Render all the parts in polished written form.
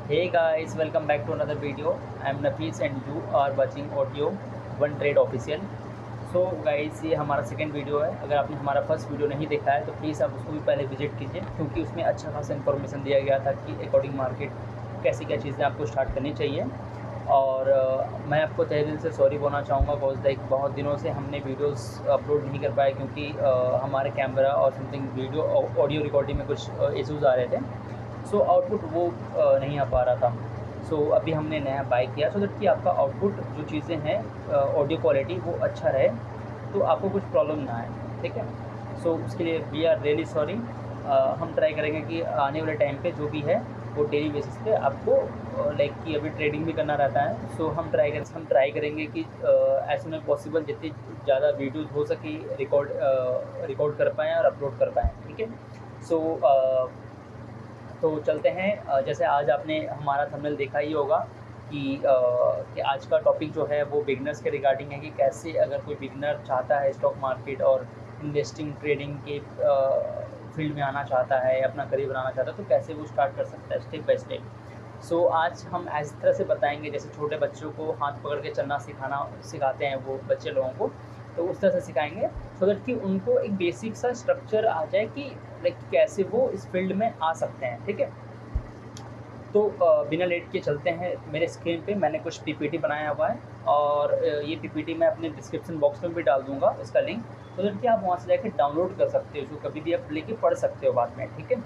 Hey guys, welcome back to another video. I am Nafis and you are watching audio One Trade Official. So guys ये हमारा second video है। अगर आपने हमारा first video नहीं देखा है तो प्लीज़ आप उसको भी पहले विजिट कीजिए, क्योंकि उसमें अच्छा खासा इन्फॉर्मेशन दिया गया था कि अकॉर्डिंग मार्केट कैसी क्या चीज़ें आपको स्टार्ट करनी चाहिए। और मैं आपको तहे दिल से सॉरी बोलना चाहूँगा बिकॉज लाइक बहुत दिनों से हमने वीडियोस अपलोड नहीं कर पाए, क्योंकि हमारे कैमरा और समथिंग वीडियो ऑडियो रिकॉर्डिंग में कुछ इश्यूज़ आ रहे थे। सो आउटपुट वो नहीं आ पा रहा था। सो अभी हमने नया बाय किया सो दैट कि आपका आउटपुट जो चीज़ें हैं ऑडियो क्वालिटी वो अच्छा रहे, तो आपको कुछ प्रॉब्लम ना आए। ठीक है, सो उसके लिए वी आर रियली सॉरी। हम ट्राई करेंगे कि आने वाले टाइम पे जो भी है वो डेली बेसिस पे आपको लाइक कि अभी ट्रेडिंग भी करना रहता है। सो हम ट्राई करेंगे कि एज सुन एज पॉसिबल जितनी ज़्यादा वीडियोज़ हो सके रिकॉर्ड कर पाएँ और अपलोड कर पाएँ। ठीक है, सो तो चलते हैं। जैसे आज आपने हमारा थंबनेल देखा ही होगा कि आज का टॉपिक जो है वो बिगनर्स के रिगार्डिंग है, कि कैसे अगर कोई बिगनर चाहता है स्टॉक मार्केट और इन्वेस्टिंग ट्रेडिंग के फील्ड में आना चाहता है, अपना करियर बनाना चाहता है, तो कैसे वो स्टार्ट कर सकता है स्टेप बाय स्टेप। सो आज हम इस तरह से बताएंगे जैसे छोटे बच्चों को हाथ पकड़ के चलना सिखाते हैं वो बच्चे लोगों को, तो उस तरह से सिखाएंगे सो दैट कि उनको एक बेसिक सा स्ट्रक्चर आ जाए कि लाइक कैसे वो इस फील्ड में आ सकते हैं। ठीक है, तो बिना लेट के चलते हैं। मेरे स्क्रीन पे मैंने कुछ पीपीटी बनाया हुआ है और ये पीपीटी मैं अपने डिस्क्रिप्शन बॉक्स में भी डाल दूंगा इसका लिंक, सो दैट कि आप वहाँ से जाकर डाउनलोड कर सकते हो, जो कभी भी आप लेके पढ़ सकते हो बाद में। ठीक है,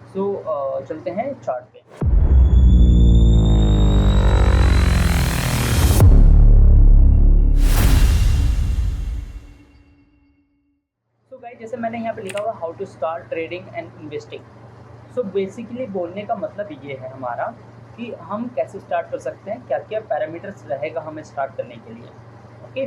सो चलते हैं चार्ट पे। सो गाइस, जैसे मैंने यहाँ पे लिखा हुआ how to start trading and investing. So basically बोलने का मतलब ये है हमारा कि हम कैसे स्टार्ट कर सकते हैं, क्या क्या पैरामीटर्स रहेगा हमें स्टार्ट करने के लिए। ओके,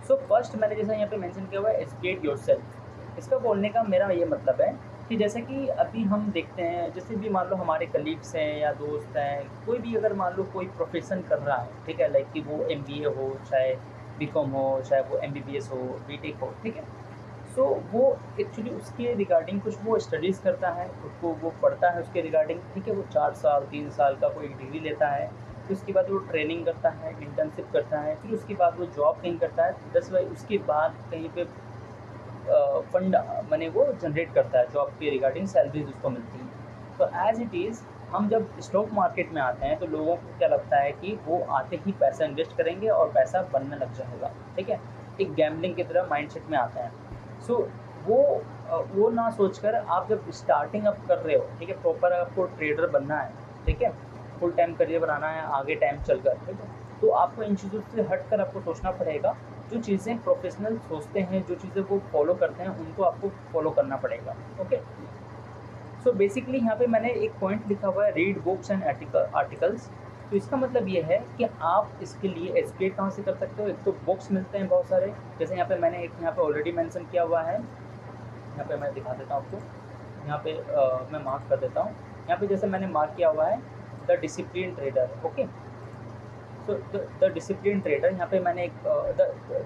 सो फर्स्ट मैंने जैसे यहाँ पे मेंशन किया हुआ है एजुकेट योरसेल्फ। इसका बोलने का मेरा ये मतलब है कि जैसे कि अभी हम देखते हैं, जैसे भी मान लो हमारे कलीग्स हैं या दोस्त हैं, कोई भी अगर मान लो कोई प्रोफेशन कर रहा है, ठीक है, लाइक कि वो एमबीए हो, चाहे बीकॉम हो, चाहे वो एमबीबीएस हो, बीटेक हो। ठीक है, सो वो एक्चुअली उसके रिगार्डिंग कुछ वो स्टडीज़ करता है, उसको वो पढ़ता है उसके रिगार्डिंग। ठीक है, वो 4 साल 3 साल का कोई डिग्री लेता है, फिर उसके बाद वो ट्रेनिंग करता है, इंटर्नशिप करता है, फिर उसके बाद वो जॉब कहीं करता है 10 बार, उसके बाद कहीं पे फंड मने वो जनरेट करता है, जॉब के रिगार्डिंग सैलरीज उसको मिलती हैं। तो एज इट इज़ हम जब स्टॉक मार्केट में आते हैं तो लोगों को क्या लगता है कि वो आते ही पैसा इन्वेस्ट करेंगे और पैसा बनने लग जाएगा। ठीक है, एक गैम्बलिंग की तरह माइंडसेट में आते हैं। सो वो वो ना सोचकर आप जब स्टार्टिंग अप कर रहे हो, ठीक है, प्रॉपर आपको ट्रेडर बनना है, ठीक है, फुल टाइम करियर बनाना है आगे टाइम चलकर, ठीक है, तो आपको इन चीज़ों से हटकर आपको सोचना पड़ेगा। जो चीज़ें प्रोफेशनल सोचते हैं, जो चीज़ें वो फॉलो करते हैं, उनको आपको फॉलो करना पड़ेगा। ओके, सो बेसिकली यहाँ पे मैंने एक पॉइंट लिखा हुआ है रीड बुक्स एंड आर्टिकल्स। तो इसका मतलब ये है कि आप इसके लिए एजुकेट कहाँ से कर सकते हो। एक तो बुक्स मिलते हैं बहुत सारे, जैसे यहाँ पे मैंने एक यहाँ पे ऑलरेडी मेंशन किया हुआ है, यहाँ पे मैं दिखा देता हूँ आपको। यहाँ पे मैं मार्क कर देता हूँ। यहाँ पे जैसे मैंने मार्क किया हुआ है द डिसिप्लिन ट्रेडर। ओके, तो द डिसिप्लिन ट्रेडर, यहाँ पे मैंने एक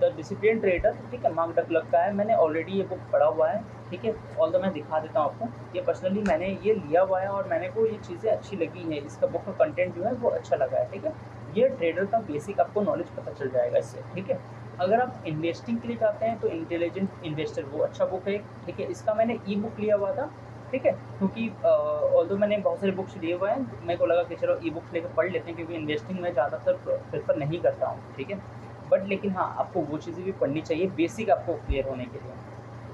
द डिसिप्लिन ट्रेडर, ठीक है, मार्क डकलग का है। मैंने ऑलरेडी ये बुक पढ़ा हुआ है। ठीक है, ऑल मैं दिखा देता हूँ आपको। ये पर्सनली मैंने ये लिया हुआ है और मैंने को ये चीज़ें अच्छी लगी हैं, इसका बुक का कंटेंट जो है वो अच्छा लगा है। ठीक है, ये ट्रेडर का बेसिक आपको नॉलेज पता चल जाएगा इससे। ठीक है, अगर आप इन्वेस्टिंग के लिए चाहते हैं तो इंटेलिजेंट इन्वेस्टर वो अच्छा बुक है। ठीक है, इसका मैंने ई बुक लिया हुआ था। ठीक है, क्योंकि ऑल्दो मैंने बहुत सारे बुक्स लिए हुए हैं, मेरे को लगा कि चलो ई बुक्स लेकर पढ़ लेते हैं, क्योंकि इन्वेस्टिंग मैं ज़्यादातर प्रेफर नहीं करता हूँ। ठीक है, बट लेकिन हाँ, आपको वो चीज़ें भी पढ़नी चाहिए बेसिक आपको क्लियर होने के लिए।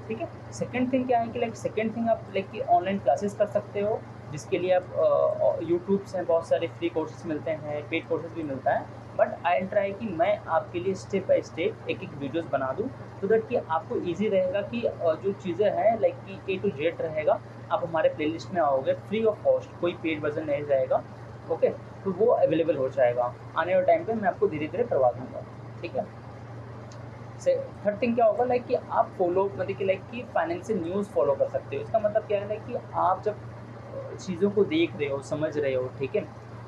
ठीक है, सेकंड थिंग क्या है कि लाइक सेकंड थिंग आप लाइक कि ऑनलाइन क्लासेस कर सकते हो, जिसके लिए आप यूट्यूब से बहुत सारे फ्री कोर्सेज मिलते हैं, पेड कोर्सेज भी मिलता है। बट आई ट्राई कि मैं आपके लिए स्टेप बाय स्टेप एक एक वीडियोस बना दूँ, सो दैट कि आपको ईजी रहेगा कि जो चीज़ें हैं लाइक कि ए टू जेड रहेगा। आप हमारे प्लेलिस्ट में आओगे फ्री ऑफ कॉस्ट, कोई पेड वर्जन नहीं रहेगा। ओके, तो वो अवेलेबल हो जाएगा आने वाले टाइम पे, मैं आपको धीरे धीरे करवा दूँगा। ठीक है, से थर्ड थिंग क्या होगा लाइक कि आप फॉलो मतलब कि लाइक कि फाइनेंशियल न्यूज़ फॉलो कर सकते हो। इसका मतलब क्या है लाइक कि आप जब चीज़ों को देख रहे हो, समझ रहे हो, ठीक है,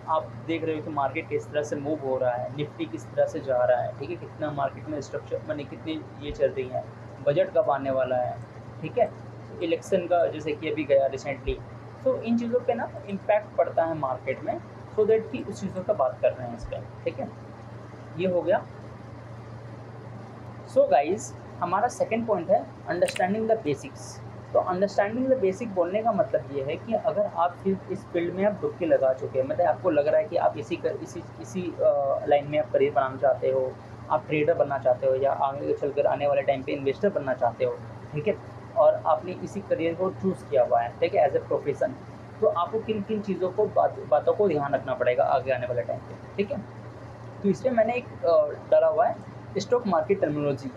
आप देख रहे हो कि मार्केट किस तरह से मूव हो रहा है, निफ्टी किस तरह से जा रहा है, ठीक है, कितना मार्केट में स्ट्रक्चर माने कितनी ये चल रही है, बजट कब आने वाला है, ठीक है, इलेक्शन का जैसे कि अभी गया रिसेंटली। तो इन चीज़ों पे ना इम्पैक्ट पड़ता है मार्केट में। सो दैट कि उस चीज़ों का बात कर रहे हैं इस पर, ठीक है। ये हो गया। सो गाइस, हमारा सेकंड पॉइंट है अंडरस्टैंडिंग द बेसिक्स। तो अंडरस्टैंडिंग द बेसिक बोलने का मतलब ये है कि अगर आप फिर इस फील्ड में आप डुबकी लगा चुके हैं, मतलब आपको लग रहा है कि आप इसी लाइन में आप करियर बनाना चाहते हो, आप ट्रेडर बनना चाहते हो, या आगे चलकर आने वाले टाइम पे इन्वेस्टर बनना चाहते हो, ठीक है, और आपने इसी करियर को चूज़ किया हुआ है, ठीक है, एज ए प्रोफेशन, तो आपको किन किन चीज़ों को बातों को ध्यान रखना पड़ेगा आगे आने वाले टाइम पे, ठीक है। तो इसलिए मैंने एक डाला हुआ है स्टॉक मार्केट टर्मिनोलॉजी।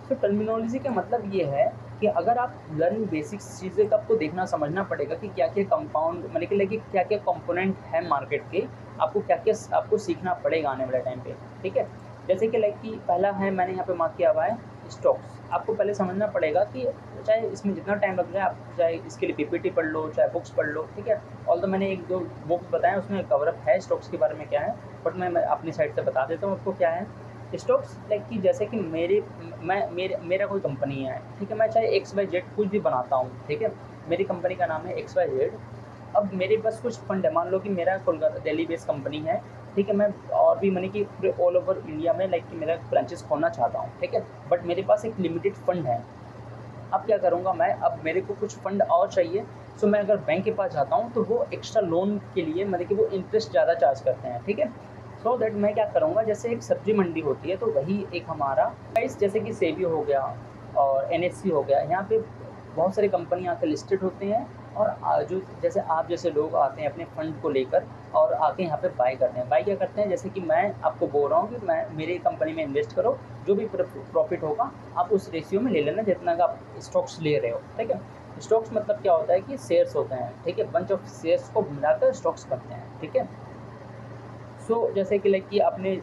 तो टर्मिनोलॉजी का मतलब ये है कि अगर आप लर्न बेसिक्स चीज़ें का आपको देखना समझना पड़ेगा कि क्या क्या कंपाउंड मतलब कि लाइक क्या क्या कंपोनेंट है मार्केट के, आपको क्या क्या आपको सीखना पड़ेगा आने वाले टाइम पे, ठीक है। जैसे कि लाइक कि पहला है, मैंने यहाँ पे मार्क किया हुआ है स्टॉक्स। आपको पहले समझना पड़ेगा कि चाहे इसमें जितना टाइम लग जाए, आप चाहे इसके लिए पीपीटी पढ़ लो, चाहे बुक्स पढ़ लो, ठीक है। ऑल तो मैंने एक दो बुक्स बताए उसमें कवरअप है स्टॉक्स के बारे में क्या है, बट मैं अपनी साइड से बता देता हूँ आपको क्या है स्टॉक्स। लाइक कि जैसे कि मेरा कोई कंपनी है, ठीक है, मैं चाहे एक्स वाई जेड कुछ भी बनाता हूँ, ठीक है, मेरी कंपनी का नाम है एक्स वाई जेड। अब मेरे पास कुछ फंड है, मान लो कि मेरा कोलकाता दिल्ली बेस्ड कंपनी है, ठीक है, मैं और भी मनी कि पूरे ऑल ओवर इंडिया में लाइक कि मेरा ब्रांचेस खोलना चाहता हूँ, ठीक है, बट मेरे पास एक लिमिटेड फंड है। अब क्या करूँगा मैं, अब मेरे को कुछ फंड और चाहिए, सो मैं अगर बैंक के पास जाता हूँ तो वो एक्स्ट्रा लोन के लिए मतलब कि वो इंटरेस्ट ज़्यादा चार्ज करते हैं, ठीक है। सो दैट मैं क्या करूँगा, जैसे एक सब्जी मंडी होती है तो वही एक हमारा प्राइस, जैसे कि सेबी हो गया और एनएससी हो गया, यहाँ पे बहुत सारी कंपनी आकर लिस्टेड होते हैं, और जो जैसे आप जैसे लोग आते हैं अपने फंड को लेकर और आके यहाँ पे बाय करते हैं। बाय क्या करते हैं, जैसे कि मैं आपको बोल रहा हूँ कि मैं मेरी कंपनी में इन्वेस्ट करो, जो भी प्रॉफिट होगा आप उस रेशियो में ले लेना जितना का आप स्टॉक्स ले रहे हो, ठीक है। स्टॉक्स मतलब क्या होता है कि शेयर्स होते हैं, ठीक है, बंच ऑफ शेयर्स को मिलाकर स्टॉक्स बनते हैं, ठीक है। सो जैसे कि लाइक कि आपने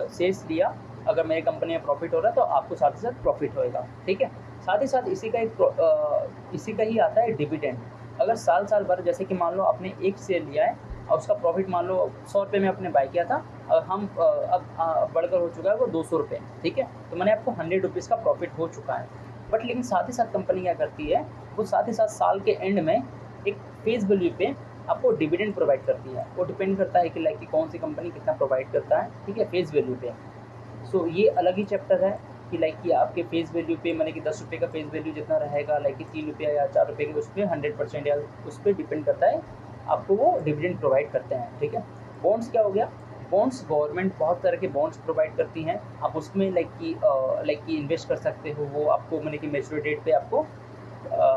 शेयर्स लिया, अगर मेरी कंपनी में प्रॉफिट हो रहा है तो आपको साथ ही साथ प्रॉफिट होएगा, ठीक है। साथ ही साथ इसी का ही आता है डिविडेंड। अगर साल भर, जैसे कि मान लो आपने एक शेयर लिया है और उसका प्रॉफिट मान लो 100 रुपये में आपने बाय किया था, और अब बढ़कर हो चुका है वो 200 रुपये, ठीक है, तो मैंने आपको 100 रुपीज़ का प्रॉफिट हो चुका है। बट लेकिन साथ ही साथ कंपनी क्या करती है, वो साथ ही साथ साल के एंड में एक फेस वैल्यू पे आपको डिविडेंड प्रोवाइड करती है। वो डिपेंड करता है कि लाइक कि कौन सी कंपनी कितना प्रोवाइड करता है, ठीक है, फेस वैल्यू पे। सो ये अलग ही चैप्टर है कि लाइक कि आपके फेस वैल्यू पे मैंने कि 10 रुपये का फेस वैल्यू जितना रहेगा, लाइक कि 3 रुपया या 4 रुपये के, उस पर 100% या उस पर डिपेंड करता है, आपको वो डिविडेंड प्रोवाइड करते हैं, ठीक है। बॉन्ड्स क्या हो गया, बॉन्ड्स गवर्नमेंट बहुत तरह के बॉन्ड्स प्रोवाइड करती हैं, आप उसमें लाइक कि इन्वेस्ट कर सकते हो, वो आपको मैंने कि मैच्योरिटी डेट पे आपको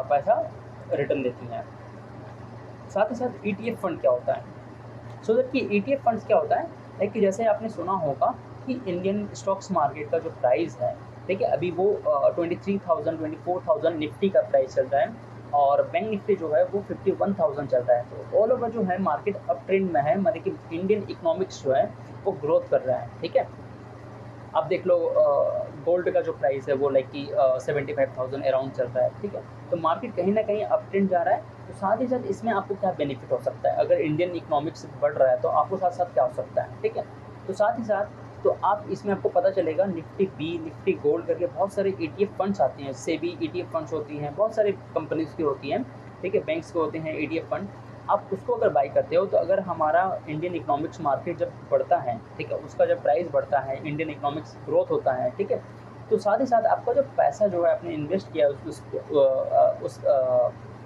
पैसा रिटर्न देती हैं। साथ ही साथ ईटीएफ फंड क्या होता है, सो दैट कि ईटीएफ फंड्स क्या होता है, लाइक कि जैसे आपने सुना होगा कि इंडियन स्टॉक्स मार्केट का जो प्राइस है, ठीक है, अभी वो 23,000 24,000 निफ्टी का प्राइस चल रहा है, और बैंक निफ्टी जो है वो 51,000 चल रहा है। तो ऑल ओवर जो है मार्केट अप ट्रेंड में है, मतलब कि इंडियन इकोनॉमिक्स जो है वो ग्रोथ कर रहा है, ठीक है। आप देख लो गोल्ड का जो प्राइस है वो लाइक कि 75,000 अराउंड चल रहा है, ठीक है। तो मार्केट कहीं ना कहीं अप ट्रेंड जा रहा है। तो साथ ही साथ इसमें आपको क्या बेनिफिट हो सकता है, अगर इंडियन इकोनॉमिक्स बढ़ रहा है तो आपको साथ साथ क्या हो सकता है, ठीक है। तो साथ ही साथ तो आप इसमें आपको पता चलेगा निफ्टी बी, निफ्टी गोल्ड करके बहुत सारे ईटीएफ फंड्स आती हैं, सेबी ईटीएफ फंड्स होती हैं, बहुत सारे कंपनीज की होती हैं, ठीक है, बैंक्स के होते हैं ईटीएफ फंड। आप उसको अगर बाई करते हो तो अगर हमारा इंडियन इकोनॉमिक्स मार्केट जब बढ़ता है, ठीक है, उसका जब प्राइस बढ़ता है, इंडियन इकोनॉमिक्स ग्रोथ होता है, ठीक है, तो साथ ही साथ आपका जो पैसा जो है आपने इन्वेस्ट किया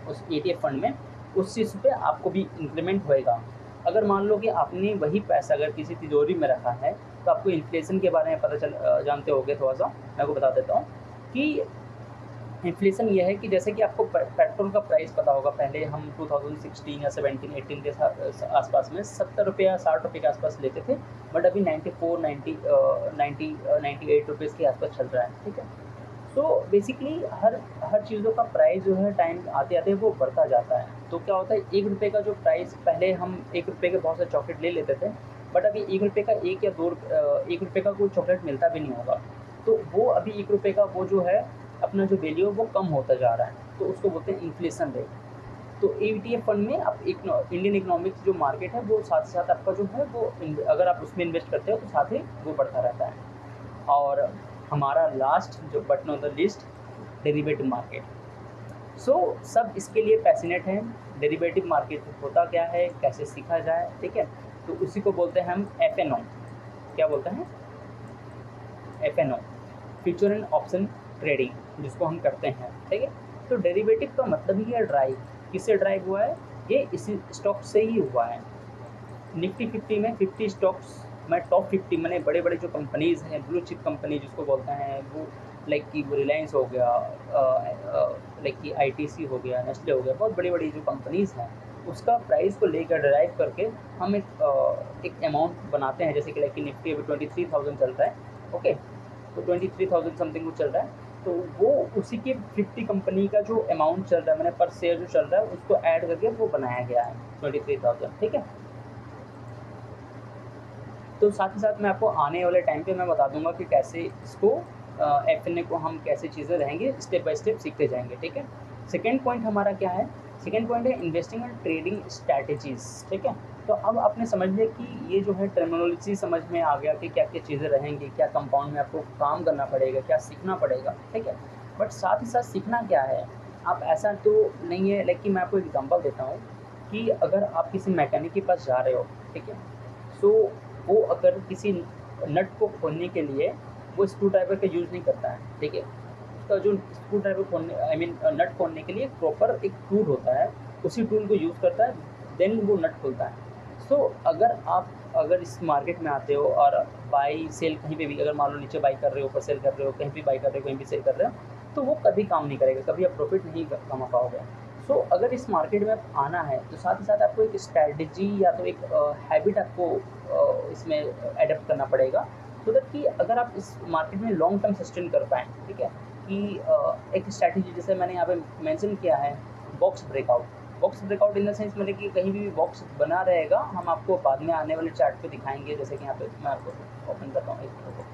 उस ईटीएफ फंड में, उस चीज़ पे आपको भी इंक्रीमेंट होएगा। अगर मान लो कि आपने वही पैसा अगर किसी तिजोरी में रखा है, तो आपको इन्फ्लेशन के बारे में जानते होगे थोड़ा सा, मैं आपको बता देता हूँ कि इन्फ्लेशन ये है कि जैसे कि आपको पेट्रोल का प्राइस पता होगा, पहले हम 2016 या 17-18 के आसपास में 70 रुपये या 60 रुपये के आसपास लेते थे, बट अभी 98 रुपीज़ के आसपास चल रहा है, ठीक है। तो बेसिकली हर चीज़ों का प्राइस जो है टाइम आते आते वो बढ़ता जाता है। तो क्या होता है, 1 रुपये का जो प्राइस, पहले हम 1 रुपये के बहुत से चॉकलेट ले लेते थे, बट अभी 1 रुपये का 1 का कोई चॉकलेट मिलता भी नहीं होगा। तो वो अभी 1 रुपये का वो जो है अपना जो वैल्यू है वो कम होता जा रहा है, तो उसको बोलते हैं इन्फ्लेशन रेट। तो ईटीएफ फंड में आप इंडियन इकोनॉमिक्स जो मार्केट है वो साथ साथ आपका जो है वो अगर आप उसमें इन्वेस्ट करते हो तो साथ ही वो बढ़ता रहता है। और हमारा लास्ट जो but not the list, derivative market. So सब इसके लिए पैसिनेट हैं, डेरिवेटिव मार्केट होता क्या है, कैसे सीखा जाए, ठीक है। तो उसी को बोलते हैं हम FNO। क्या बोलते हैं? FNO, future and option trading, जिसको हम करते हैं, ठीक है। तो डेरिवेटिव का मतलब ही है ड्राइव। किससे ड्राइव हुआ है? ये इसी स्टॉक से ही हुआ है। निफ्टी 50 में 50 स्टॉक्स में टॉप 50 मैंने बड़े बड़े जो कंपनीज़ हैं, ब्लू चिप कंपनी जिसको बोलते हैं, वो लाइक कि वो रिलायंस हो गया, लाइक कि ITC हो गया, नेस्ले हो गया, बहुत बड़ी बड़ी जो कंपनीज़ हैं, उसका प्राइस को लेकर ड्राइव करके हम एक अमाउंट बनाते हैं। जैसे कि लाइक कि निफ्टी अभी 23,000 चल रहा है, ओके, तो 23,000 समथिंग वो चल रहा है। तो वो उसी के 50 कंपनी का जो अमाउंट चल रहा है, मैंने पर शेयर जो चल रहा है उसको ऐड करके वो बनाया गया है 23,000, ठीक है। तो साथ ही साथ मैं आपको आने वाले टाइम पे मैं बता दूंगा कि कैसे इसको FNA को हम कैसे चीज़ें रहेंगे, स्टेप बाय स्टेप सीखते जाएंगे, ठीक है। सेकेंड पॉइंट हमारा क्या है? सेकेंड पॉइंट है इन्वेस्टिंग एंड ट्रेडिंग स्ट्रैटेजीज, ठीक है। तो अब आपने समझ लिया कि ये जो है टर्मिनोलॉजी समझ में आ गया कि क्या क्या चीज़ें रहेंगी, क्या कंपाउंड में आपको काम करना पड़ेगा, क्या सीखना पड़ेगा, ठीक है। बट साथ ही साथ सीखना क्या है, आप ऐसा तो नहीं है, लाइक कि मैं आपको एग्जांपल देता हूँ कि अगर आप किसी मैकेनिक के पास जा रहे हो, ठीक है, सो वो अगर किसी नट को खोलने के लिए वो स्क्रू ड्राइवर का यूज़ नहीं करता है, ठीक है। उसका जो स्क्रू ड्राइवर खोलने नट खोलने के लिए एक प्रॉपर एक टूल होता है, उसी टूल को यूज़ करता है, देन वो नट खुलता है। सो अगर इस मार्केट में आते हो और बाई सेल कहीं पे भी, अगर मान लो नीचे बाई कर रहे हो, ऊपर सेल कर रहे हो, कहीं भी बाई कर रहे हो, कहीं भी सेल कर रहे हो, तो वो कभी काम नहीं करेगा, कभी आप प्रॉफिट नहीं कमा पाओगे। सो अगर इस मार्केट में आना है तो साथ ही साथ आपको एक स्ट्रैटेजी या तो एक हैबिट आपको इसमें एडप्ट करना पड़ेगा, सो दैट कि अगर आप इस मार्केट में लॉन्ग टर्म सस्टेन कर पाएँ, ठीक है। कि एक स्ट्रैटेजी जैसे मैंने यहाँ पे मेंशन किया है, box breakout. Box breakout in the sense मतलब कि कहीं भी बॉक्स बना रहेगा, हम आपको बाद में आने वाले चार्ट पे दिखाएंगे। जैसे कि यहाँ पे मैं आपको ओपन करता हूँ एक फोटो।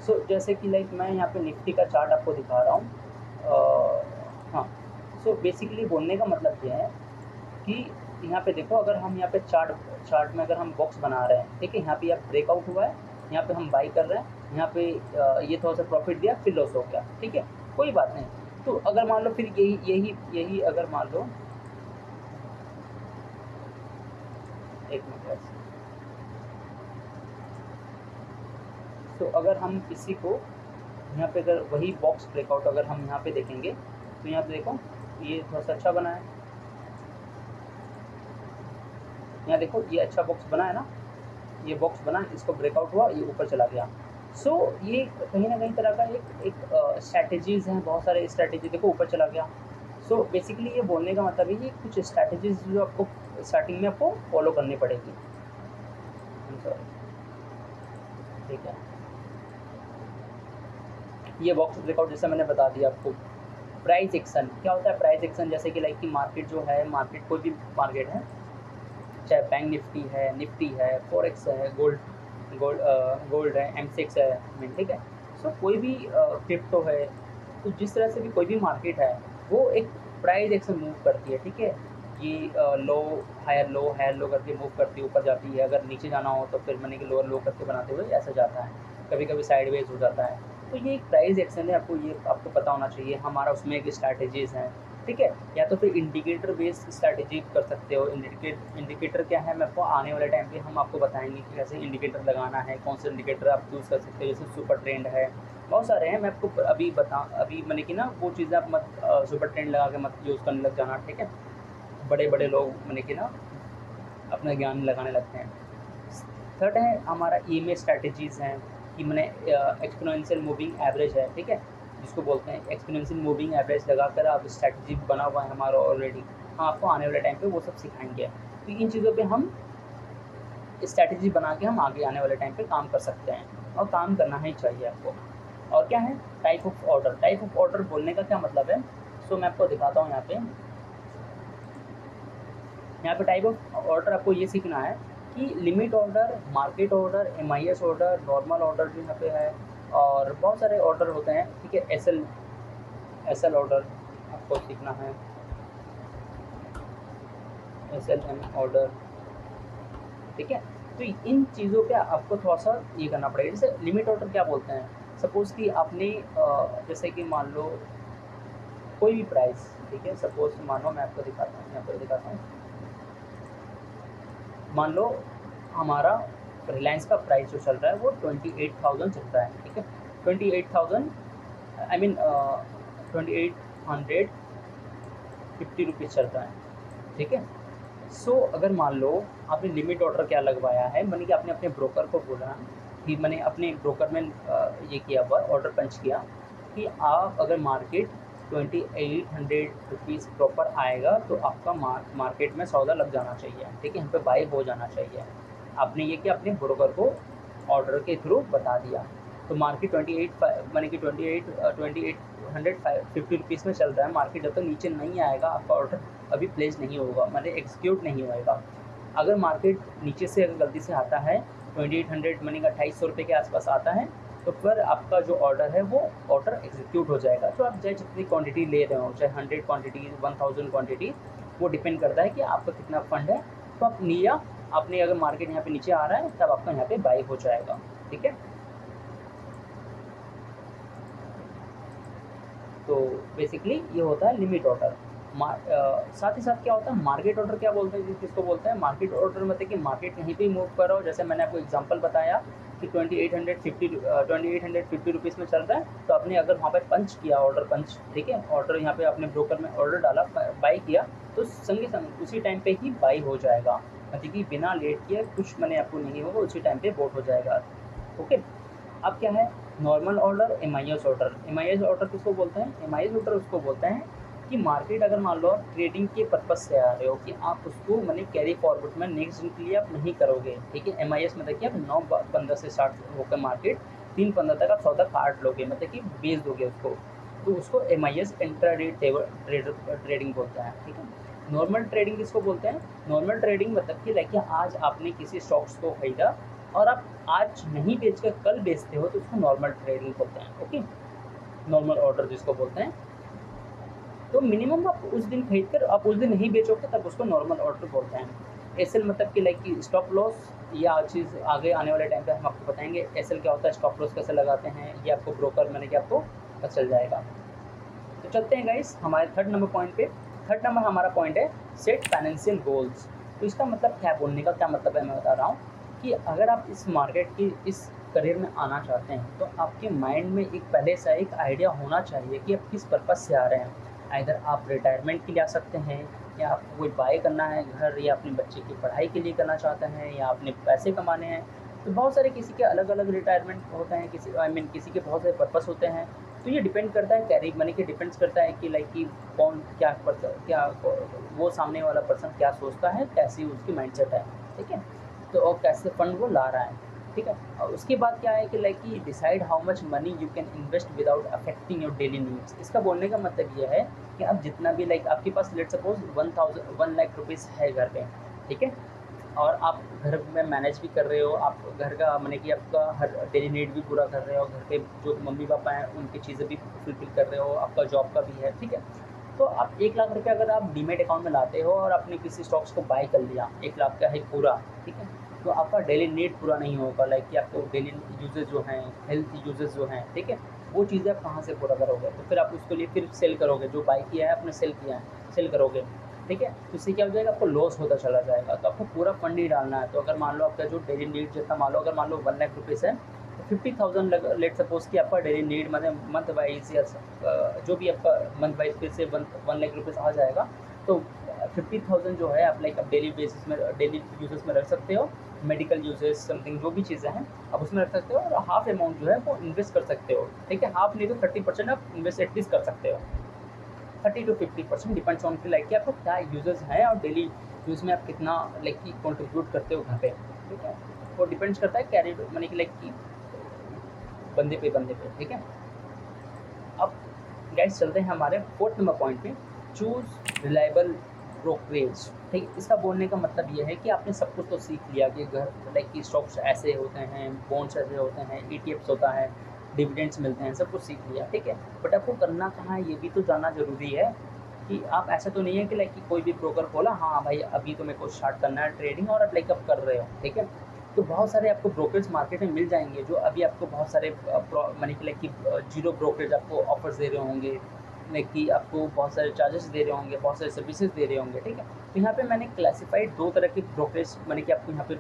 सो जैसे कि लाइक मैं यहाँ पे निफ्टी का चार्ट आपको दिखा रहा हूँ। हाँ, सो बेसिकली बोलने का मतलब ये है कि यहाँ पे देखो, अगर हम यहाँ पे चार्ट में अगर हम बॉक्स बना रहे हैं, ठीक है, यहाँ पे यह ब्रेकआउट हुआ है, यहाँ पे हम बाई कर रहे हैं, यहाँ पे ये थोड़ा सा प्रॉफिट दिया, फिर लॉस हो गया, ठीक है, कोई बात नहीं। तो अगर मान लो फिर यही अगर मान लो, एक मिनट, तो अगर हम इसी को यहाँ पे अगर वही बॉक्स ब्रेकआउट अगर हम यहाँ पे देखेंगे, तो यहाँ पे देखो ये थोड़ा सा अच्छा बना है, यहाँ देखो ये अच्छा बॉक्स बना है ना, ये बॉक्स बना, इसको ब्रेकआउट हुआ, ये ऊपर चला गया। सो ये कहीं ना कहीं तरह का एक स्ट्रैटेजीज़ हैं, बहुत सारे स्ट्रैटेजी, देखो ऊपर चला गया। सो बेसिकली ये बोलने का मतलब है, ये कुछ स्ट्रैटेजीज जो आपको स्टार्टिंग में आपको फॉलो करनी पड़ेगी, ठीक है। ये बॉक्स ब्रेकआउट जैसा मैंने बता दिया आपको। प्राइस एक्शन क्या होता है? प्राइस एक्शन जैसे कि लाइक की मार्केट जो है, मार्केट कोई भी मार्केट है, चाहे बैंक निफ्टी है, फॉरेक्स है, गोल्ड है, M6 है, ठीक है। सो कोई भी क्रिप्टो है, तो जिस तरह से भी कोई भी मार्केट है, वो एक प्राइस एक्शन मूव करती है, ठीक है। ये हायर लो करके मूव करती है, ऊपर जाती है, अगर नीचे जाना हो तो फिर मैंने कि लोअर लो करके बनाते हुए ऐसा जाता है, कभी कभी साइडवेज हो जाता है। तो ये एक प्राइस एक्शन है, आपको पता होना चाहिए। हमारा उसमें एक स्ट्रैटेजीज़ हैं, ठीक है। या तो फिर इंडिकेटर बेस्ड स्ट्रैटेजी कर सकते हो। इंडिकेटर क्या है, मैं आपको आने वाले टाइम पे हम आपको बताएंगे कि कैसे इंडिकेटर लगाना है, कौन से इंडिकेटर आप यूज़ कर सकते हो। जैसे सुपर ट्रेंड है, बहुत सारे हैं, मैं आपको अभी मैंने कि ना वो चीज़ें आप मत सुपर ट्रेंड लगा के मत यूज़ करने लग जाना, ठीक है। बड़े बड़े लोग मैंने कि ना अपना ज्ञान लगाने लगते हैं। थर्ड है हमारा EMA स्ट्रैटेजीज़ हैं, कि मैंने एक्सपोनेंशियल मूविंग एवरेज है, ठीक है, जिसको बोलते हैं एक्सपोनेंशियल मूविंग एवरेज लगाकर आप स्ट्रैटेजी बना हुआ है हमारा ऑलरेडी। हम आपको आने वाले टाइम पे वो सब सिखाएंगे। तो इन चीज़ों पे हम स्ट्रैटेजी बना के हम आगे आने वाले टाइम पे काम कर सकते हैं, और काम करना ही चाहिए आपको। और क्या है? Type of order. Type of order बोलने का क्या मतलब है? सो मैं आपको दिखाता हूँ। यहाँ पे टाइप ऑफ ऑर्डर आपको ये सीखना है कि limit order, market order, MIS order, normal order भी यहाँ पे है, और बहुत सारे ऑर्डर होते हैं, ठीक है। SL ऑर्डर आपको सीखना है, SLM ऑर्डर, ठीक है। तो इन चीज़ों पे आपको थोड़ा सा ये करना पड़ेगा। जैसे लिमिट ऑर्डर क्या बोलते हैं, सपोज़ कि आपने जैसे कि मान लो कोई भी प्राइस, ठीक है। सपोज मानो मैं आपको दिखाता हूँ, यहाँ पर दिखाता हूँ। मान लो हमारा रिलायंस का प्राइस जो चल रहा है वो 28,000 चल रहा है, ठीक है। 28,000 आई मीन 2850 रुपीज़ चल रहा है, ठीक है। सो अगर मान लो आपने लिमिट ऑर्डर क्या लगवाया है, मैंने कि आपने अपने ब्रोकर को बोला कि मैंने अपने ब्रोकर में ये किया हुआ ऑर्डर पंच किया कि आप अगर मार्केट 2800 रुपीज़ प्रॉपर आएगा तो आपका मार्केट में सौदा लग जाना चाहिए, ठीक है, यहाँ पे बाई हो जाना चाहिए। आपने ये किया, अपने ब्रोकर को ऑर्डर के थ्रू बता दिया। तो मार्केट 28 मैंने कि 2850 रुपीज़ में चल रहा है। मार्केट जब तक नीचे नहीं आएगा आपका ऑर्डर अभी प्लेस नहीं होगा, मतलब एग्जीक्यूट नहीं होएगा। अगर मार्केट नीचे से अगर गलती से आता है 2800 मनी का 250 रुपये के आसपास आता है, तो फिर आपका जो ऑर्डर है वो ऑर्डर एग्जीक्यूट हो जाएगा। तो आप चाहे जितनी क्वांटिटी ले रहे हो, चाहे 100 क्वांटिटी 1000 क्वांटिटी, वो डिपेंड करता है कि आपका कितना फंड है। तो आप लिया आपने, अगर मार्केट यहाँ पे नीचे आ रहा है तब आपका यहाँ पे बाई हो जाएगा, ठीक है। तो बेसिकली ये होता है लिमिट ऑर्डर। साथ ही साथ क्या होता है मार्केट ऑर्डर, क्या बोलते हैं, किसको बोलते हैं मार्केट ऑर्डर, मतलब कि मार्केट कहीं पे मूव कर रहा हो। जैसे मैंने आपको एग्जांपल बताया कि 2850 रुपीज़ में चल रहा है, तो आपने अगर वहाँ पे पंच किया ऑर्डर पंच, ठीक है, ऑर्डर यहाँ पे आपने ब्रोकर में ऑर्डर डाला, बाई किया, तो संगे संग उसी टाइम पे ही बाई हो जाएगा, मतलब कि बिना लेट किए कुछ मैंने आपको नहीं होगा, उसी टाइम पे बोट हो जाएगा, ओके। अब क्या है normal order, MIS order. MIS order किसको बोलते हैं, एमआईएस ऑर्डर उसको बोलते हैं कि मार्केट अगर मान लो आप ट्रेडिंग के पर्पज से आ रहे हो कि आप उसको मैंने कैरी फॉरवर्ड में नेक्स्ट दिन के लिए आप नहीं करोगे, ठीक है। एमआईएस मतलब कि आप 9-15 से स्टार्ट होकर मार्केट 3-15 तक आप सौदा काट लोगे, मतलब कि बेच दोगे उसको, तो उसको एमआईएस इंट्राडे ट्रेडिंग बोलता है, ठीक है। नॉर्मल ट्रेडिंग किसको बोलते हैं, नॉर्मल ट्रेडिंग मतलब कि लाइक आज आपने किसी स्टॉक्स को खरीदा और आप आज नहीं बेचकर कल बेचते हो, तो उसको नॉर्मल ट्रेडिंग बोलते हैं, ओके। नॉर्मल ऑर्डर जिसको बोलते हैं, तो मिनिमम आप उस दिन खरीद कर आप उस दिन नहीं बेचोगे तब उसको नॉर्मल ऑर्डर बोलते हैं। एसएल मतलब कि लाइक कि स्टॉप लॉस, या चीज़ आगे आने वाले टाइम पे हम आपको बताएंगे एसएल क्या होता है, स्टॉप लॉस कैसे लगाते हैं, ये आपको ब्रोकर मैंने कि आपको पता चल जाएगा। तो चलते हैं गाइस हमारे थर्ड नंबर पॉइंट पे। थर्ड नंबर हमारा पॉइंट है सेट फाइनेंशियल गोल्स। तो इसका मतलब क्या, बोलने का क्या मतलब है मैं बता रहा हूँ कि अगर आप इस मार्केट की इस करियर में आना चाहते हैं तो आपके माइंड में एक पहले से एक आइडिया होना चाहिए कि आप किस पर्पज़ से आ रहे हैं। आइदर आप रिटायरमेंट के लिए आ सकते हैं, या आपको कोई बाय करना है घर, या अपने बच्चे की पढ़ाई के लिए करना चाहते हैं, या अपने पैसे कमाने हैं। तो बहुत सारे किसी के अलग अलग रिटायरमेंट होते हैं, किसी किसी के बहुत सारे पर्पस होते हैं। तो ये डिपेंड करता है कैरी मनी के, डिपेंड्स करता है कि लाइक कि कौन क्या वो सामने वाला पर्सन क्या सोचता है, कैसी उसकी माइंडसेट है, ठीक है। तो और कैसे फंड वो ला रहा है, ठीक है। और उसके बाद क्या है कि लाइक कि decide how much money you can invest without affecting your daily needs. इसका बोलने का मतलब ये है कि आप जितना भी लाइक आपके पास लेट सपोज 1 लाख रुपीज़ है घर पे, ठीक है, और आप घर में मैनेज भी कर रहे हो, आप घर का मैंने कि आपका हर डेली नीड भी पूरा कर रहे हो, घर के जो मम्मी पापा हैं उनकी चीज़ें भी फुलफिल कर रहे हो, आपका जॉब का भी है, ठीक है। तो आप 1 लाख रुपये अगर आप डीमेट अकाउंट में लाते हो और आपने किसी स्टॉक्स को बाय कर लिया 1 लाख का है पूरा, ठीक है, तो आपका डेली नीड पूरा नहीं होगा, लाइक कि आपको डेली यूजेज जो हैं, हेल्थ यूजेज जो हैं, ठीक है, वो चीज़ें आप कहाँ से पूरा करोगे। तो फिर आप उसके लिए फिर सेल करोगे, जो बाय किया है आपने सेल किया है, सेल करोगे, ठीक है। तो इससे क्या हो जाएगा, आपको लॉस होता चला जाएगा। तो आपको पूरा फंड ही डालना है। तो अगर मान लो आपका जो डेली नीड जितना मान लो, अगर मान लो 1 लाख रुपीज़ है तो 50,000 लेट सपोज कि आपका डेली नीड मतलब मंथ वाइज या जो भी आपका मंथ वाइज फिर से 1 लाख रुपीज़ आ जाएगा। तो 50,000 जो है आप लाइक आप डेली बेसिस में डेली यूजेस में रख सकते हो, मेडिकल यूजेस समथिंग जो भी चीज़ें हैं आप उसमें रख सकते हो, और हाफ अमाउंट जो है वो इन्वेस्ट कर सकते हो, ठीक है। हाफ नहीं तो 30% आप इन्वेस्ट एटलीस्ट कर सकते हो, 30 to 50% डिपेंड्स ऑन कि लाइक कि आपको क्या यूजेस हैं और डेली यूज़ में आप कितना लाइक कि कंट्रीब्यूट करते हो घर पे, ठीक है। वो डिपेंड्स करता है कैरी मनी की लाइक कि बंदे पे, ठीक है। अब गाइस चलते हैं हमारे फोर्थ नंबर पॉइंट पे, चूज़ रिलायबल ब्रोकरेज, ठीक है। इसका बोलने का मतलब ये है कि आपने सब कुछ तो सीख लिया कि घर लाइक कि स्टॉक्स ऐसे होते हैं, बॉन्ड्स ऐसे होते हैं, ईटीएफ्स होता है, डिविडेंड्स मिलते हैं, सब कुछ सीख लिया, ठीक है। बट आपको करना कहाँ है ये भी तो जानना ज़रूरी है कि आप ऐसा तो नहीं है कि लाइक कि कोई भी ब्रोकर बोला हाँ भाई अभी तो मेरे को स्टार्ट करना है ट्रेडिंग और आप लाइक आप कर रहे हो, ठीक है। तो बहुत सारे आपको ब्रोकरेज मार्केट में मिल जाएंगे जो अभी आपको बहुत सारे मनी के लाइक कि जीरो ब्रोकरेज आपको ऑफर्स दे रहे होंगे, लाइक कि आपको बहुत सारे चार्जेस दे रहे होंगे, बहुत सारे सर्विसेज दे रहे होंगे, ठीक है। तो यहाँ पे मैंने क्लासिफाइड 2 तरह की ब्रोकरेज मैंने कि आपको यहाँ पे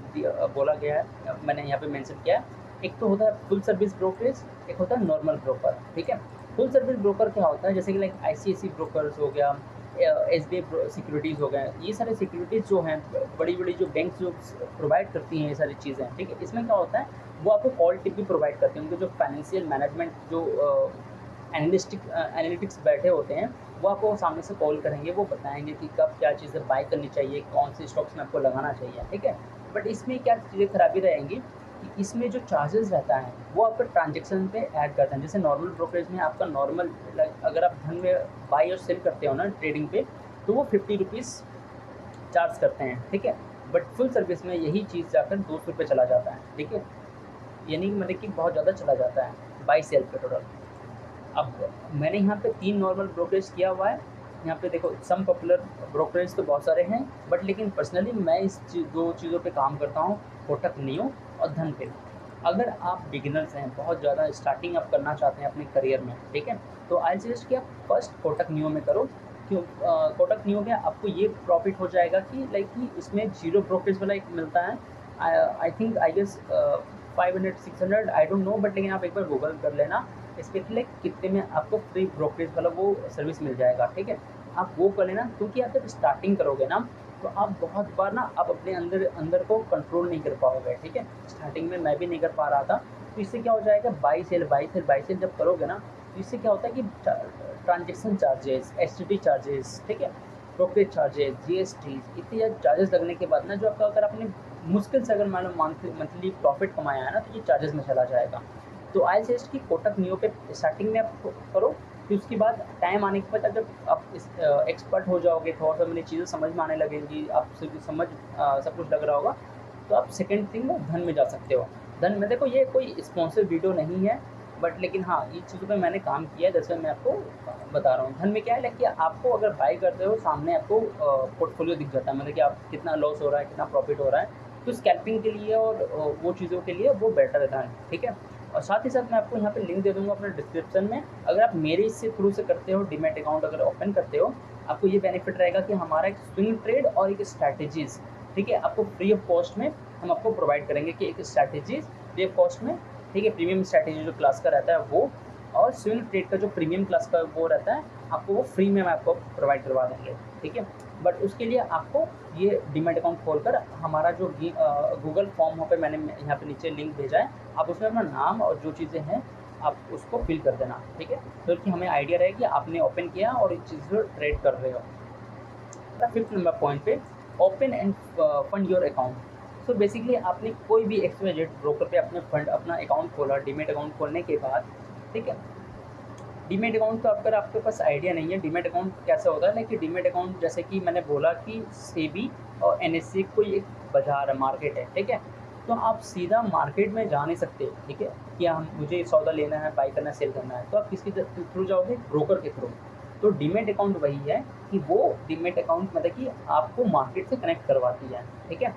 बोला गया है, मैंने यहाँ पे मेंशन किया है। एक तो होता है फुल सर्विस ब्रोकरेज, एक होता है नॉर्मल ब्रोकर, ठीक है। फुल सर्विस ब्रोकर क्या होता है, जैसे कि लाइक आईसीआईसी ब्रोकर्स हो गया, एसबीआई सिक्योरिटीज़ हो गए, ये सारे सिक्योरिटीज़ जो हैं, बड़ी बड़ी जो बैंक्स जो प्रोवाइड करती हैं ये सारी चीज़ें, ठीक है। इसमें क्या होता है, वो आपको कॉल टिप भी प्रोवाइड करते हैं। उनके जो फाइनेंशियल मैनेजमेंट जो एनालिटिक्स बैठे होते हैं, वो आपको सामने से कॉल करेंगे, वो बताएंगे कि कब क्या चीज़ें बाय करनी चाहिए, कौन से स्टॉक्स में आपको लगाना चाहिए, ठीक है। बट इसमें क्या चीज़ें खराबी रहेंगी कि इसमें जो चार्जेस रहता है वो आपका ट्रांजेक्शन पे ऐड करते हैं। जैसे नॉर्मल ब्रोकरेज में आपका नॉर्मल अगर आप धन में बाई और सेल करते हो ना ट्रेडिंग पे, तो वो 50 रुपीज़ चार्ज करते हैं, ठीक है। बट फुल सर्विस में यही चीज़ जाकर 200 रुपये चला जाता है, ठीक है। यानी कि मतलब कि बहुत ज़्यादा चला जाता है बाई सेल पे टोटल। अब मैंने यहाँ पे 3 नॉर्मल ब्रोकरेज किया हुआ है। यहाँ पे देखो सम पॉपुलर ब्रोकरेज तो बहुत सारे हैं, बट लेकिन पर्सनली मैं इस 2 चीज़ों पे काम करता हूँ, कोटक नियो और धन पे। अगर आप बिगिनर्स हैं, बहुत ज़्यादा स्टार्टिंग आप करना चाहते हैं अपने करियर में, ठीक है, तो आई सजेस्ट कि आप फर्स्ट कोटक नियो में करो। क्यों कोटक नियो में आपको ये प्रॉफिट हो जाएगा कि लाइक कि इसमें जीरो ब्रोकरेज वाला एक मिलता है। I think I guess 500 600 I don't know, but लेकिन आप एक बार गूगल कर लेना स्पेशली कितने में आपको फ्री ब्रोकरेज वाला वो सर्विस मिल जाएगा, ठीक है। आप वो कर लेना, क्योंकि आप जब स्टार्टिंग करोगे ना, तो आप बहुत बार ना आप अपने अंदर को कंट्रोल नहीं कर पाओगे, ठीक है। स्टार्टिंग में मैं भी नहीं कर पा रहा था। तो इससे क्या हो जाएगा, बाई सेल जब करोगे ना, तो इससे क्या होता है कि ट्रांजेक्शन चार्जेस, एसटीडी चार्जेस, ठीक है, ब्रोकरेज चार्जेस, जीएसटी, इतने ज़्यादा चार्जेस लगने के बाद ना, जो आपका अगर आपने मुश्किल से अगर मान लो मंथली प्रॉफिट कमाया है ना, तो ये चार्जेस में चला जाएगा। तो आई सजेस्ट कि कोटक नियो पे स्टार्टिंग में आप करो, फिर उसके बाद टाइम आने के बाद जब आप एक्सपर्ट हो जाओगे, थोड़ा सा मेरी चीज़ें समझ में आने लगेंगी, आप सब कुछ लग रहा होगा, तो आप सेकेंड थिंग में धन में जा सकते हो। धन में देखो, ये कोई स्पॉन्सर वीडियो नहीं है, बट लेकिन हाँ, ये चीज़ों पे मैंने काम किया है, जैसे मैं आपको बता रहा हूँ। धन में क्या है, लाइक कि आपको अगर बाई करते हो, सामने आपको पोर्टफोलियो दिख जाता है, मतलब कि आप कितना लॉस हो रहा है, कितना प्रॉफिट हो रहा है। तो स्कैल्पिंग के लिए और वो चीज़ों के लिए वो बेटर है धन, ठीक है। और साथ ही साथ मैं आपको यहाँ पे लिंक दे दूँगा अपने डिस्क्रिप्शन में। अगर आप मेरे इससे थ्रू से करते हो, डीमैट अकाउंट अगर ओपन करते हो, आपको ये बेनिफिट रहेगा कि हमारा एक स्विंग ट्रेड और एक स्ट्रैटेजीज़, ठीक है, आपको फ्री ऑफ कॉस्ट में हम आपको प्रोवाइड करेंगे कि एक स्ट्रैटेजीज़ फ्री ऑफ कॉस्ट में, ठीक है। प्रीमियम स्ट्रैटेजी जो क्लास का रहता है वो, और स्विंग ट्रेड का जो प्रीमियम क्लास का वो रहता है, आपको वो फ्री में हम आपको प्रोवाइड करवा देंगे, ठीक है। बट उसके लिए आपको ये डीमैट अकाउंट खोलकर हमारा जो गूगल फॉर्म हो पे मैंने यहाँ पे नीचे लिंक भेजा है, आप उसमें अपना नाम और जो चीज़ें हैं आप उसको फिल कर देना, ठीक है, तो कि हमें आइडिया रहे कि आपने ओपन किया और इस चीज़ को ट्रेड कर रहे हो। 5th नंबर पॉइंट पे, open end fund your account. So basically आपने कोई भी XYZ ब्रोकर पे अपना अकाउंट खोला, डीमैट अकाउंट खोलने के बाद, ठीक है। डीमैट अकाउंट तो अगर आपके पास आइडिया नहीं है डीमैट अकाउंट कैसा होता है, लेकिन डीमैट अकाउंट जैसे कि मैंने बोला कि सेबी और NSE कोई एक बाजार है, मार्केट है, ठीक है। तो आप सीधा मार्केट में जा नहीं सकते, ठीक है, कि हम मुझे सौदा लेना है, बाई करना है, सेल करना है, तो आप किसके थ्रू जाओगे, ब्रोकर के थ्रू। तो डीमैट अकाउंट वही है कि वो डीमैट अकाउंट मतलब कि आपको मार्केट से कनेक्ट करवाती है, ठीक है।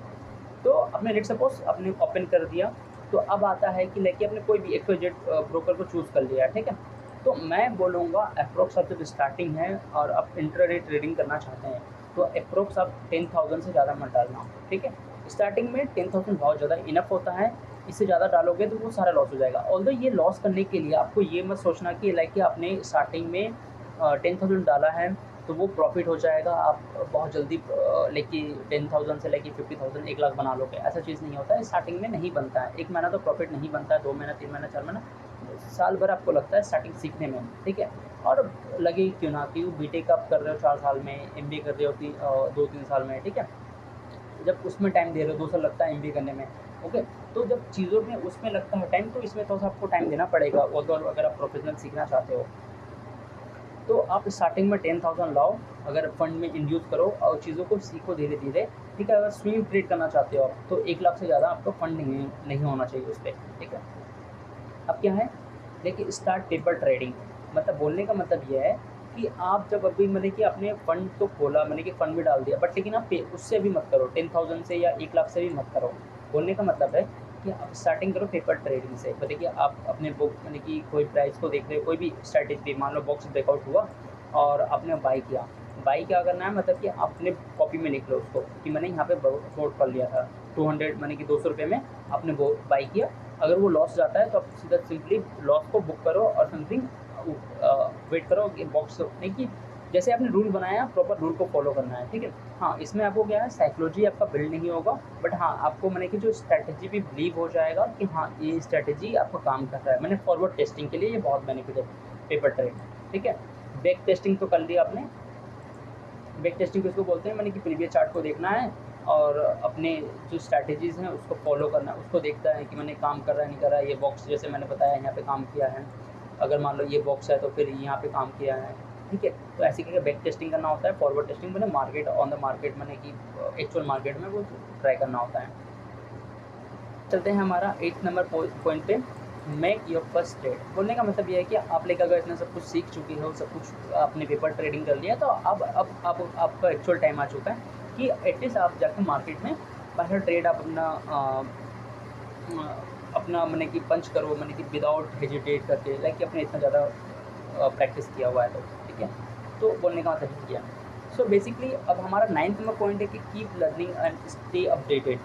तो आपने लेट सपोज आपने ओपन कर दिया, तो अब आता है कि लेके आपने कोई भी XYZ ब्रोकर को चूज़ कर लिया, ठीक है। तो मैं बोलूँगा अप्रोक्स आप जब स्टार्टिंग है और आप इंट्राडे ट्रेडिंग करना चाहते हैं, तो अप्रोक्स आप 10,000 से ज़्यादा मत डालना, ठीक है। स्टार्टिंग में 10,000 बहुत ज़्यादा इनफ होता है, इससे ज़्यादा डालोगे तो वो सारा लॉस हो जाएगा। ऑल्दो ये लॉस करने के लिए आपको ये मत सोचना कि लाइक कि आपने स्टार्टिंग में 10,000 डाला है तो वो प्रॉफिट हो जाएगा, आप बहुत जल्दी लेके 10,000 से लेके 50,000 1 लाख बना लोगे, ऐसा चीज़ नहीं होता है। स्टार्टिंग में नहीं बनता है, 1 महीना तो प्रॉफिट नहीं बनता है, 2 महीना, 3 महीना, 4 महीना, साल भर आपको लगता है स्टार्टिंग सीखने में, ठीक है। और लगे क्यों ना, कि बीटेक आप कर रहे हो 4 साल में, MBA कर रहे हो 2-3 साल में, ठीक है। जब उसमें टाइम दे रहे हो, 2 साल लगता है MBA करने में, ओके। तो जब चीज़ों में उसमें लगता है टाइम, तो इसमें थोड़ा-सा आपको टाइम देना पड़ेगा, अगर आप प्रोफेशनल सीखना चाहते हो। तो आप स्टार्टिंग में 10,000 लाओ, अगर फंड में इंड्यूस करो और चीज़ों को सीखो धीरे-धीरे, ठीक है। अगर स्विंग ट्रेड करना चाहते हो आप, तो 1 लाख से ज़्यादा आपका फंड नहीं होना चाहिए उस पे, ठीक है। अब क्या है, देखिए स्टार्ट पेपर ट्रेडिंग, मतलब बोलने का मतलब ये है कि आप जब अभी मतलब कि आपने फ़ंड तो खोला, मैंने कि फ़ंड भी डाल दिया, बट लेकिन आप उससे भी मत करो, 10,000 से या 1 लाख से भी मत करो। बोलने का मतलब है कि आप स्टार्टिंग करो पेपर ट्रेडिंग से। मतलब कि आप अपने बुक, मतलब कि कोई प्राइस को देख रहे हो, कोई भी स्ट्रैटेजी, मान लो बॉक्स ब्रेकआउट हुआ, और आपने बाई क्या करना है, मतलब कि आपने कॉपी में लिख लो उसको कि मैंने यहाँ पे वोट कर लिया था 200 माने कि 200 रुपये में आपने वो बाई किया। अगर वो लॉस जाता है तो आप सीधा सिंपली लॉस को बुक करो और समथिंग वेट करो कि बॉक्स नहीं कि जैसे आपने रूल बनाया प्रॉपर रूल को फॉलो करना है, ठीक है। हाँ, इसमें आपको क्या है, साइकोलॉजी आपका बिल्ड नहीं होगा, बट हाँ आपको मैंने कि जो स्ट्रैटेजी भी बिलीव हो जाएगा कि हाँ ये स्ट्रैटेजी आपको काम कर रहा है। मैंने फॉरवर्ड टेस्टिंग के लिए ये बहुत बेनिफिट है पेपर ट्रेड, ठीक है। बैक टेस्टिंग तो कर लिया आपने। बैक टेस्टिंग किसको बोलते हैं, मैंने कि प्रीवियस चार्ट को देखना है और अपने जो स्ट्रैटेजीज़ हैं उसको फॉलो करना है, उसको देखता है कि मैंने काम कर रहा है नहीं कर रहा है। ये बॉक्स जैसे मैंने बताया यहाँ पे काम किया है, अगर मान लो ये बॉक्स है तो फिर यहाँ पे काम किया है, ठीक है। तो ऐसे करके बैक टेस्टिंग करना होता है। फॉरवर्ड टेस्टिंग मैंने मार्केट ऑन द मार्केट मैंने कि एक्चुअल मार्केट में वो ट्राई करना होता है। चलते हैं हमारा 8 नंबर पॉइंट पे, मेक योर फर्स्ट ट्रेड। बोलने का मतलब ये है कि आप लेकर अगर इतना सब कुछ सीख चुकी हो, सब कुछ आपने पेपर ट्रेडिंग कर लिया, तो अब आपका एक्चुअल टाइम आ चुका है कि एटलीस्ट आप जाकर मार्केट में पहला ट्रेड आप अपना मैंने कि पंच करो, मैंने कि विदाउट हेजिटेट करके, लाइक कि आपने इतना ज़्यादा प्रैक्टिस किया हुआ है तो, ठीक है। तो बोलने का मतलब किया। सो बेसिकली अब हमारा 9th नंबर पॉइंट है कि keep learning and stay updated.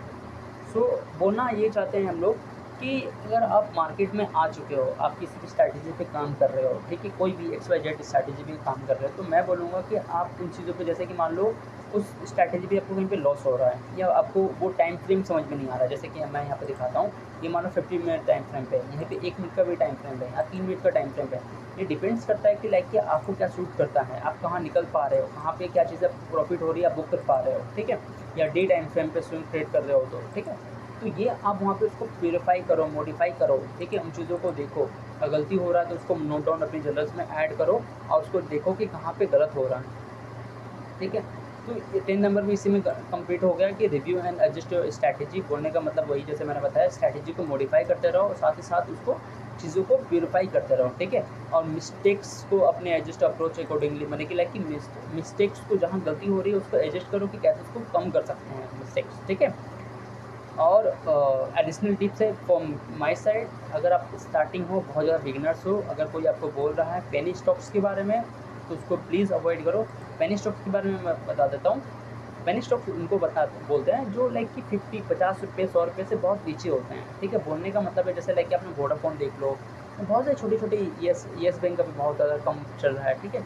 So बोलना ये चाहते हैं हम लोग कि अगर आप मार्केट में आ चुके हो, आप किसी भी स्ट्रैटेजी पे काम कर रहे हो, ठीक है, कोई भी XYZ स्ट्रैटेजी पे काम कर रहे हो, तो मैं बोलूँगा कि आप उन चीज़ों पे, जैसे कि मान लो उस स्ट्रैटेजी पे आपको कहीं पे लॉस हो रहा है या आपको वो टाइम फ्रेम समझ में नहीं आ रहा है, जैसे कि मैं यहाँ पे दिखाता हूँ, ये मानो 50 मिनट टाइम फ्रेम पे, यहाँ पे 1 मिनट का भी टाइम फ्रेम है या 3 मिनट का टाइम फ्रेम है। ये डिपेंड्स करता है कि लाइक कि आपको क्या सूट करता है, आप कहाँ निकल पा रहे हो, कहाँ पे क्या चीज़ें प्रॉफिट हो रही है, आप बुक कर पा रहे हो, ठीक है, या डे टाइम फ्रेम पे स्विंग ट्रेड कर रहे हो तो, ठीक है। तो ये आप वहाँ पे उसको प्यूरीफाई करो, मॉडिफाई करो, ठीक है, उन चीज़ों को देखो। अगर गलती हो रहा है तो उसको नोट डाउन अपनी जर्नल्स में ऐड करो और उसको देखो कि कहाँ पे गलत हो रहा है, ठीक है। तो ये 10 नंबर भी इसी में कंप्लीट हो गया कि review and adjust your strategy. बोलने का मतलब वही जैसे मैंने बताया, स्ट्रैटेजी को मॉडिफाई करते रहो और साथ ही साथ उसको चीज़ों को प्यूरीफाई करते रहो, ठीक है। और मिस्टेक्स को अपने एडजस्ट अप्रोच अकॉर्डिंगली, मैंने कि लाइक कि मिस्टेक्स को जहाँ गलती हो रही है उसको एडजस्ट करो कि कैसे उसको कम कर सकते हैं मिस्टेक्स, ठीक है। और एडिशनल टिप्स है फ्रॉम माय साइड, अगर आप स्टार्टिंग हो, बहुत ज़्यादा बिगिनर्स हो, अगर कोई आपको बोल रहा है पेनी स्टॉक्स के बारे में तो उसको प्लीज़ अवॉइड करो। पेनी स्टॉक्स के बारे में मैं बता देता हूँ। पेनी स्टॉक्स उनको बोलते हैं जो लाइक कि 50-50 रुपये 100 रुपये से बहुत नीचे होते हैं, ठीक है। बोलने का मतलब है जैसे लाइक कि आपने वोडाफोन देख लो, बहुत सारे छोटी-छोटी येस बैंक का भी बहुत ज़्यादा कम चल रहा है, ठीक है।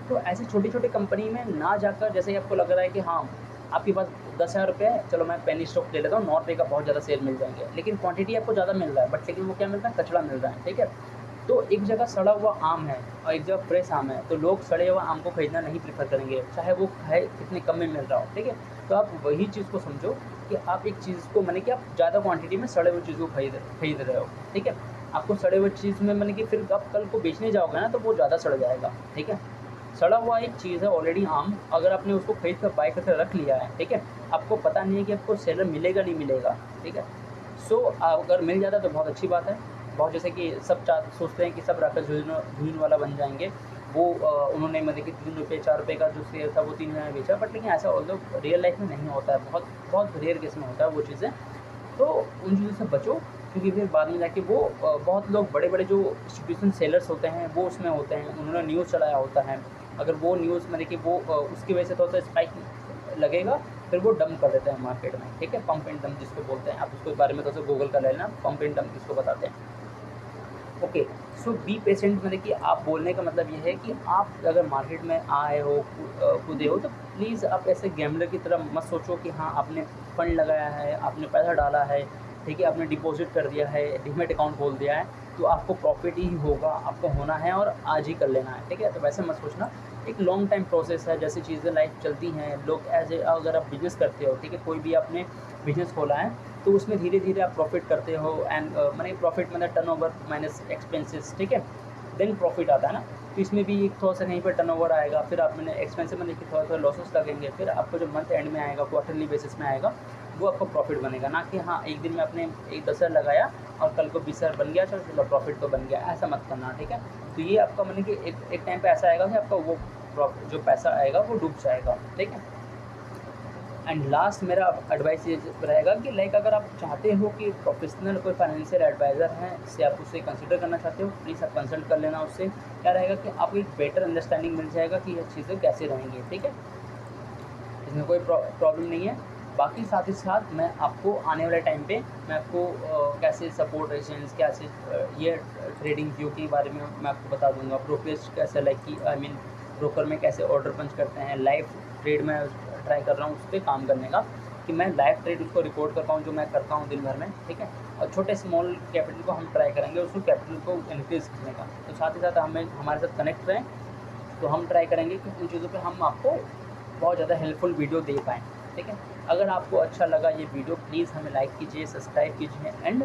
तो ऐसी छोटी-छोटी कंपनी में ना जाकर, जैसे आपको लग रहा है कि हाँ आपके पास 10,000 रुपये है, चलो मैं पेनी स्टॉक ले लेता हूँ, 9 रुपये का बहुत ज़्यादा सेल मिल जाएंगे, लेकिन क्वांटिटी आपको ज़्यादा मिल रहा है, बट लेकिन वो क्या मिल रहा है, कचड़ा मिल रहा है, ठीक है। तो एक जगह सड़ा हुआ आम है और एक जगह फ्रेश आम है, तो लोग सड़े हुआ आम को खरीदना नहीं प्रेफर करेंगे, चाहे वो है कितने कम में मिल रहा हो, ठीक है। तो आप वही चीज़ को समझो कि आप एक चीज़ को मैंने कि आप ज़्यादा क्वांटिटी में सड़े हुए चीज़ को खरीद रहे हो, ठीक है। आपको सड़े हुए चीज़ में मैंने कि फिर आप कल को बेचने जाओगे ना तो वो ज़्यादा सड़ जाएगा, ठीक है। सड़ा हुआ एक चीज़ है ऑलरेडी आम, अगर आपने उसको खरीद कर बाय करके रख लिया है, ठीक है, आपको पता नहीं है कि आपको सेलर मिलेगा नहीं मिलेगा, ठीक है। सो अगर मिल जाता है तो बहुत अच्छी बात है। बहुत जैसे कि सब सोचते हैं कि सब राकेश झुनझुन वाला बन जाएंगे, वो उन्होंने मतलब कि 3 रुपये 4 रुपये का जो शेयर था वो 3 में बेचा, बट लेकिन ऐसा ऑल्दो रियल लाइफ में नहीं होता है, बहुत बहुत रेयर केस में होता है वो चीज़ें। तो उन चीज़ों से बचो, क्योंकि फिर बाद में जाके वो बहुत लोग बड़े बड़े जो इंस्टीट्यूशन सेलर्स होते हैं वो उसमें होते हैं, उन्होंने न्यूज़ चलाया होता है, अगर वो न्यूज़ मतलब कि वो उसकी वजह से थोड़ा सा स्पाइक लगेगा, फिर वो डंप कर देते हैं मार्केट में, ठीक है। पंप एंड डंप जिसको बोलते हैं, आप उसके बारे में थोड़ा सा गूगल कर लेना, पंप एंड डंप किसको बताते हैं। ओके, सो बी पेशेंट, मतलब कि आप बोलने का मतलब ये है कि आप अगर मार्केट में आए हो, कूदे हो, तो प्लीज़ आप ऐसे गैम्बलर की तरह मत सोचो कि हाँ आपने फ़ंड लगाया है, आपने पैसा डाला है, ठीक है, आपने डिपॉजिट कर दिया है, डीमैट अकाउंट खोल दिया है, तो आपको प्रॉफिट ही होगा, आपको होना है और आज ही कर लेना है, ठीक है। तो वैसे मत सोचना, एक लॉन्ग टाइम प्रोसेस है, जैसे चीज़ें लाइफ चलती हैं, लोग अगर आप बिज़नेस करते हो, ठीक है, कोई भी आपने बिज़नेस खोला है तो उसमें धीरे धीरे आप प्रॉफिट करते हो, एंड मैंने प्रॉफिट मतलब टर्नओवर माइनस एक्सपेंसेस, ठीक है, देन प्रॉफिट आता है ना। तो इसमें भी एक थोड़ा सा कहीं पर टर्नओवर आएगा, फिर आप मैंने एक्सपेंसिव में देखिए थोड़ा थोड़ा लॉसेस लगेंगे, फिर आपको जो मंथ एंड में आएगा, क्वार्टरली बेसिस में आएगा, वो आपको प्रॉफिट बनेगा, ना कि हाँ एक दिन में आपने एक 10,000 लगाया और कल को 20,000 बन गया, चलो प्रॉफिट तो बन गया, ऐसा मत करना, ठीक है। तो ये आपका मतलब कि एक टाइम पे ऐसा आएगा कि आपका वो जो पैसा आएगा वो डूब जाएगा, ठीक है। एंड लास्ट मेरा एडवाइस ये रहेगा कि लाइक अगर आप चाहते हो कि प्रोफेशनल कोई फाइनेंशियल एडवाइज़र हैं जिससे आप उसे कंसिडर करना चाहते हो, प्लीज़ आप कंसल्ट कर लेना। उससे क्या रहेगा कि आपको एक बेटर अंडरस्टैंडिंग मिल जाएगा कि ये चीज़ें कैसे रहेंगी, ठीक है। इसमें कोई प्रॉब्लम नहीं है। बाकी साथ ही साथ मैं आपको आने वाले टाइम पे मैं आपको कैसे सपोर्ट रेशंस, कैसे ये ट्रेडिंग व्यू के बारे में मैं आपको बता दूंगा। ब्रोकरेज कैसे लाइक कि आई मीन ब्रोकर में कैसे ऑर्डर पंच करते हैं। लाइव ट्रेड में ट्राई कर रहा हूँ उस पर काम करने का कि मैं लाइव ट्रेड उसको रिकॉर्ड कर पाऊँ जो मैं करता हूँ दिन भर में, ठीक है। और छोटे स्मॉल कैपिटल को हम ट्राई करेंगे उसको कैपिटल को इंक्रीज़ करने का। तो साथ ही साथ हमें हमारे साथ कनेक्ट रहें, तो हम ट्राई करेंगे कि उन चीज़ों पे हम आपको बहुत ज़्यादा हेल्पफुल वीडियो दे पाएँ, ठीक है। अगर आपको अच्छा लगा ये वीडियो, प्लीज़ हमें लाइक कीजिए, सब्सक्राइब कीजिए एंड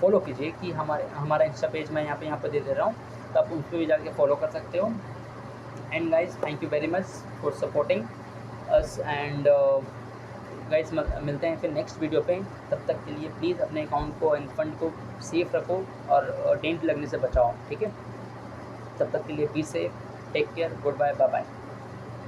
फॉलो कीजिए कि हमारा इंस्टा पेज मैं यहाँ पे दे दे रहा हूँ, तो आप उस पर भी जाके फॉलो कर सकते हो। And guys thank you very much for supporting us and guys मिलते हैं फिर नेक्स्ट वीडियो पे। तब तक के लिए प्लीज़ अपने अकाउंट को एंड फंड को सेफ रखो और डेंट लगने से बचाओ, ठीक है। तब तक के लिए be safe, take care, goodbye, bye bye.